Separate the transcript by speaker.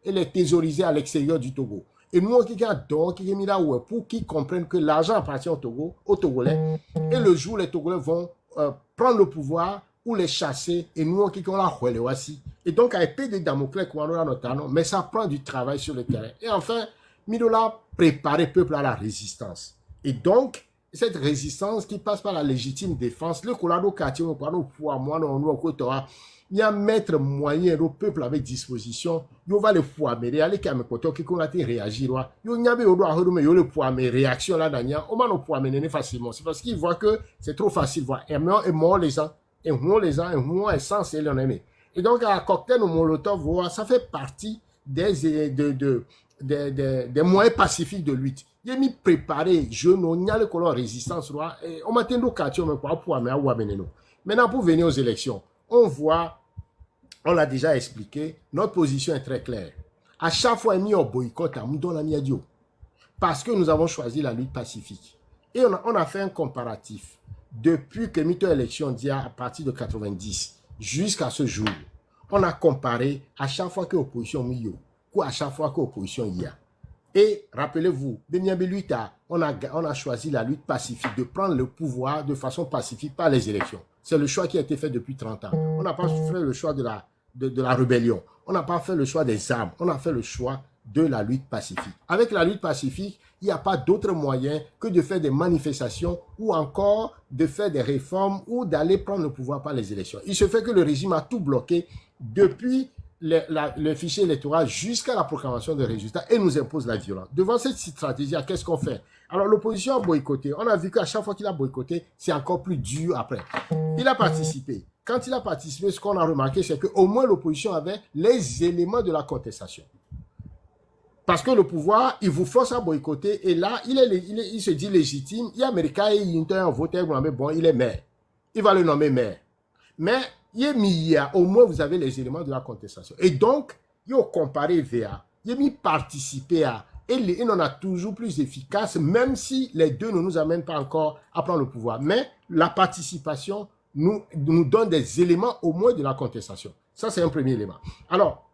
Speaker 1: elle est thésaurisée à l'extérieur du Togo. Et nous, qui mis là pour qu'ils comprennent que l'argent appartient au Togo, aux Togolais. Et le jour où les Togolais vont prendre le pouvoir ou les chasser, et nous, qui ont la relève aussi. Et donc, à épée de Damoclès, notamment, mais ça prend du travail sur le terrain. Et enfin, Midola préparer le peuple à la résistance. Et donc, cette résistance qui passe par la légitime défense, le colado quartier, il y a mettre moyen au peuple avec disposition, il va le pouvoir, mais aller qui a qui a réagir, il y a le pouvoir, mais réaction là, on va le pouvoir mener facilement. C'est parce qu'ils voient que c'est trop facile, et mort les gens, et moi, essentiel, les aimer. Et donc, à cocktail au Molotov, ça fait partie des moyens pacifiques de lutte. Il est mis préparé, je n'ai pas de résistance, et on m'a tenu au quartier, on m'a pas pour amener. Maintenant, pour venir aux élections, on voit, on l'a déjà expliqué, notre position est très claire. À chaque fois, on boycott, parce que nous avons choisi la lutte pacifique. Et on a fait un comparatif. Depuis que nous avons élection à partir de 90 jusqu'à ce jour, on a comparé à chaque fois que l'opposition ou à chaque fois que l'opposition y a. Et rappelez-vous, on a choisi la lutte pacifique, de prendre le pouvoir de façon pacifique par les élections. C'est le choix qui a été fait depuis 30 ans. On n'a pas fait le choix de la rébellion. On n'a pas fait le choix des armes. On a fait le choix de la lutte pacifique. Avec la lutte pacifique, il n'y a pas d'autre moyen que de faire des manifestations ou encore de faire des réformes ou d'aller prendre le pouvoir par les élections. Il se fait que le régime a tout bloqué depuis le fichier électoral jusqu'à la proclamation des résultats et nous impose la violence. Devant cette stratégie, qu'est-ce qu'on fait? Alors l'opposition a boycotté. On a vu qu'à chaque fois qu'il a boycotté, c'est encore plus dur après. Il a participé. Quand il a participé, ce qu'on a remarqué, c'est qu'au moins l'opposition avait les éléments de la contestation. Parce que le pouvoir, il vous force à boycotter et là, il se dit légitime. Il y a Américain, il a un voteur, bon, il est maire. Il va le nommer maire. Mais au moins vous avez les éléments de la contestation. Et donc, il a comparé VA, il a mis participer à, et il en a toujours plus efficace, même si les deux ne nous amènent pas encore à prendre le pouvoir. Mais la participation nous donne des éléments au moins de la contestation. Ça, c'est un premier élément. Alors,